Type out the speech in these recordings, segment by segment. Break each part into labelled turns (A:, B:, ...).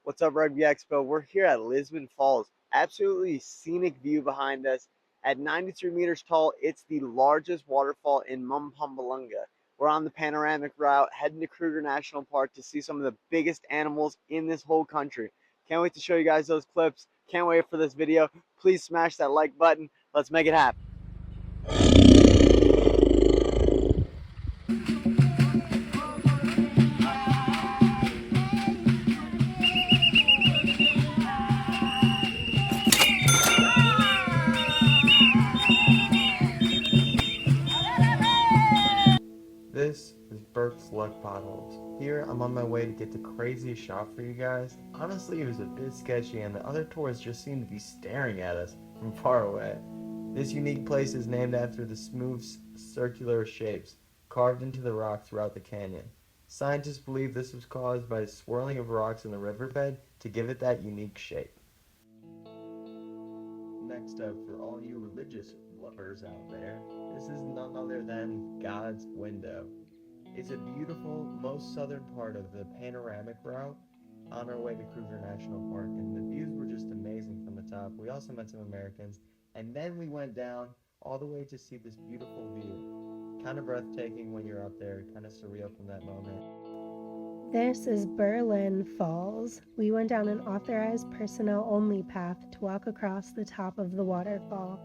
A: What's up, RugbyExpo? We're here at Lisbon Falls. Absolutely scenic view behind us. At 93 meters tall, it's the largest waterfall in Mpumalanga. We're on the Panorama Route, heading to Kruger National Park to see some of the biggest animals in this whole country. Can't wait to show you guys those clips. Can't wait for this video. Please smash that like button. Let's make it happen.
B: This is Burke's Luck Potholes. Here, I'm on my way to get the craziest shot for you guys. Honestly, it was a bit sketchy and the other tourists just seemed to be staring at us from far away. This unique place is named after the smooth circular shapes carved into the rock throughout the canyon. Scientists believe this was caused by the swirling of rocks in the riverbed to give it that unique shape. Next up, for all you religious lovers out there, this is none other than God's Window. It's a beautiful, most southern part of the Panoramic Route on our way to Kruger National Park, and the views were just amazing from the top. We also met some Americans, and then we went down all the way to see this beautiful view. Kind of breathtaking when you're up there, kind of surreal from that moment.
C: This is Berlin Falls. We went down an authorized personnel-only path to walk across the top of the waterfall.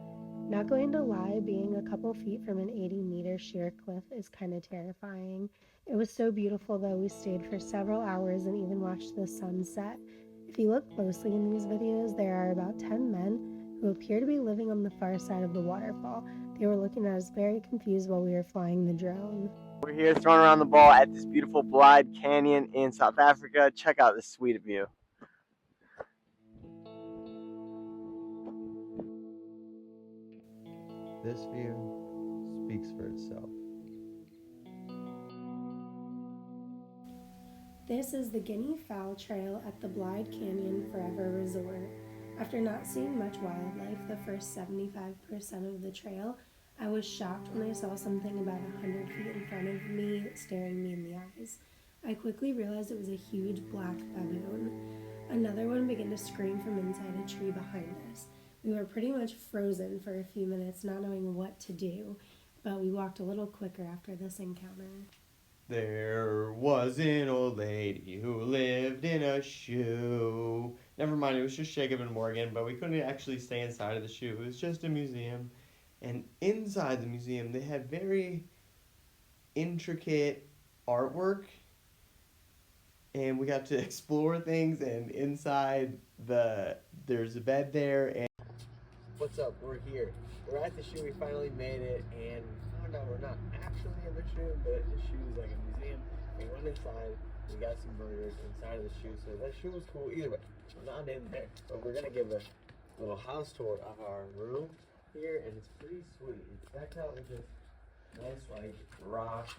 C: Not going to lie, being a couple feet from an 80-meter sheer cliff is kind of terrifying. It was so beautiful though, we stayed for several hours and even watched the sunset. If you look closely in these videos, there are about 10 men who appear to be living on the far side of the waterfall. They were looking at us very confused while we were flying the drone.
A: We're here throwing around the ball at this beautiful Blyde Canyon in South Africa. Check out this sweet view.
B: This view speaks for itself.
C: This is the Guinea Fowl Trail at the Blyde Canyon Forever Resort. After not seeing much wildlife the first 75% of the trail, I was shocked when I saw something about 100 feet in front of me staring me in the eyes. I quickly realized it was a huge black baboon. Another one began to scream from inside a tree behind us. We were pretty much frozen for a few minutes, not knowing what to do, but we walked a little quicker after this encounter.
B: There was an old lady who lived in a shoe. Never mind, it was just Jacob and Morgan, but we couldn't actually stay inside of the shoe. It was just a museum. And inside the museum, they had very intricate artwork. And we got to explore things, and inside there's a bed there. And what's up? We're here. We're at the shoe. We finally made it, and found out we're not actually in the shoe, but the shoe is like a museum. We went inside. We got some burgers inside of the shoe, so that shoe was cool. Either way, we're not in there, but we're gonna give a little house tour of our room here, and it's pretty sweet. It's decked out with this nice like rock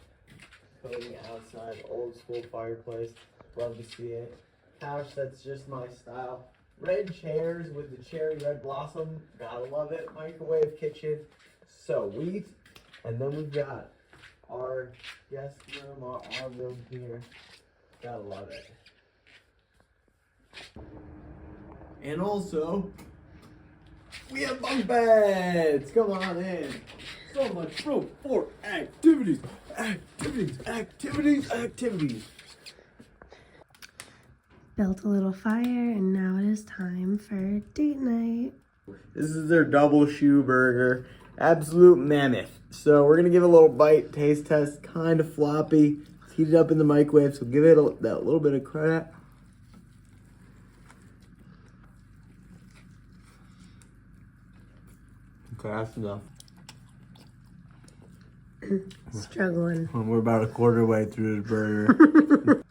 B: coating outside, old school fireplace. Love to see it. Couch that's just my style. Red chairs with the cherry red blossom. Gotta love it. Microwave kitchen. Sweet. And then we've got our guest room, our room here. Gotta love it. And also, we have bunk beds. Come on in. So much room for activities. Activities.
C: Built a little fire, and now it is time for date night.
B: This is their double shoe burger. Absolute mammoth. So we're gonna give it a little bite, taste test, kind of floppy. It's heated up in the microwave, so give it that little bit of credit. Okay, that's enough.
C: Struggling.
B: We're about a quarter way through the burger.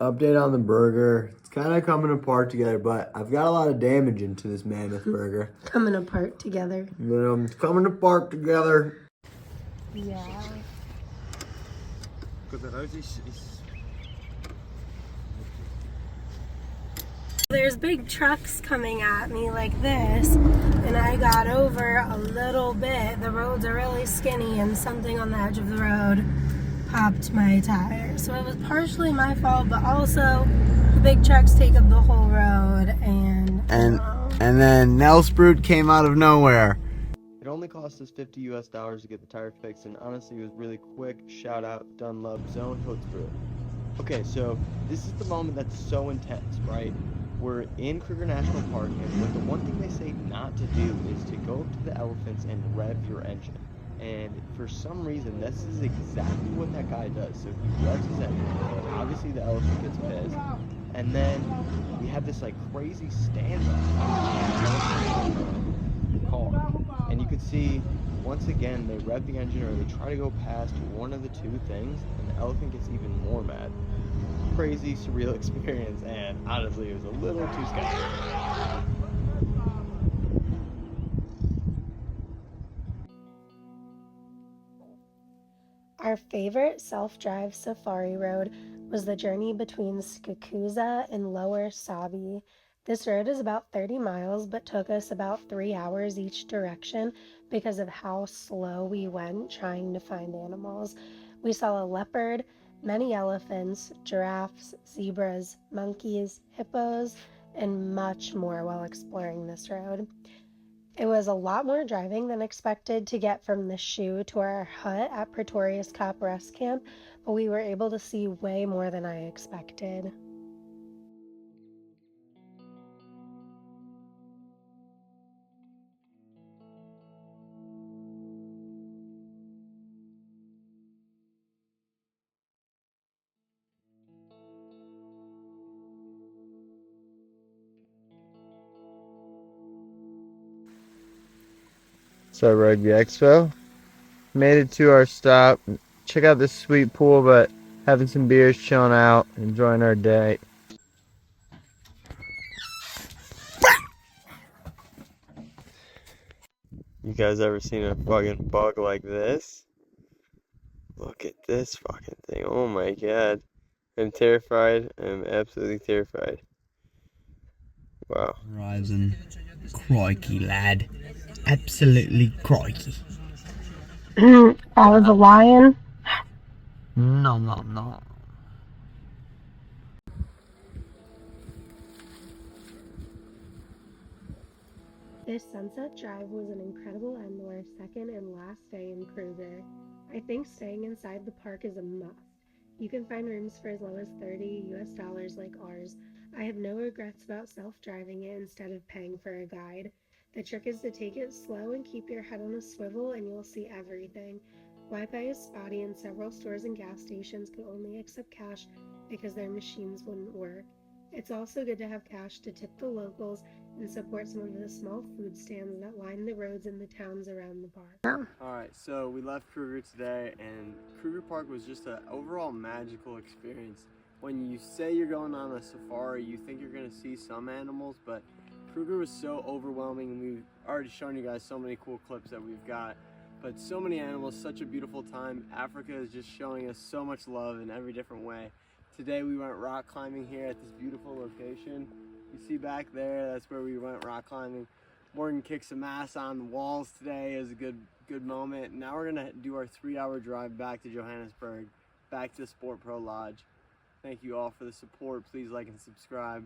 B: Update on the burger. It's kind of coming apart together, but I've got a lot of damage into this mammoth burger.
C: Coming apart together.
B: It's coming apart together.
C: Yeah. There's big trucks coming at me like this, and I got over a little bit. The roads are really skinny, and something on the edge of the road popped my tire. So it was partially my fault, but also the big trucks take up the whole road, and
A: then Nelsbrut came out of nowhere.
B: It only cost us $50 US to get the tire fixed, and honestly, it was really quick. Shout out Dunlop Zone Hotsbrew. Okay, so this is the moment that's so intense, right? We're in Kruger National Park, and the one thing they say not to do is to go up to the elephants and rev your engine. And for some reason, this is exactly what that guy does. So he revs his engine, and obviously the elephant gets pissed. And then we have this like crazy standoff in the car. And you can see, once again, they rev the engine or they try to go past one of the two things, and the elephant gets even more mad. Crazy, surreal experience, and honestly, it was a little too sketchy.
C: our favorite self-drive safari road was the journey between Skakuza and Lower Sabi. This road is about 30 miles, but took us about 3 hours each direction because of how slow we went trying to find animals. We saw a leopard, many elephants, giraffes, zebras, monkeys, hippos, and much more while exploring this road. It was a lot more driving than expected to get from the shoe to our hut at Pretorius Cop Rest Camp, but we were able to see way more than I expected.
A: So RugbyExpo, made it to our stop. Check out this sweet pool, but having some beers, chilling out, enjoying our day.
B: You guys ever seen a fucking bug like this? Look at this fucking thing. Oh my god. I'm terrified. I'm absolutely terrified. Wow.
D: Horizon. Crikey, lad. Absolutely crikey.
C: That was a lion.
D: No.
C: This sunset drive was an incredible end to our second and last day in Kruger. I think staying inside the park is a must. You can find rooms for as low as $30 US like ours. I have no regrets about self-driving it instead of paying for a guide. The trick is to take it slow and keep your head on a swivel and you'll see everything. Wi-Fi is spotty and several stores and gas stations could only accept cash because their machines wouldn't work. It's also good to have cash to tip the locals and support some of the small food stands that line the roads in the towns around the park.
B: Alright, so we left Kruger today, and Kruger Park was just an overall magical experience. When you say you're going on a safari, you think you're going to see some animals, but Kruger was so overwhelming, and we've already shown you guys so many cool clips that we've got. But so many animals, such a beautiful time. Africa is just showing us so much love in every different way. Today we went rock climbing here at this beautiful location. You see back there, that's where we went rock climbing. Morgan kicked some ass on the walls today. It was a good moment. Now we're gonna do our 3-hour drive back to Johannesburg, back to the Sport Pro Lodge. Thank you all for the support. Please like and subscribe.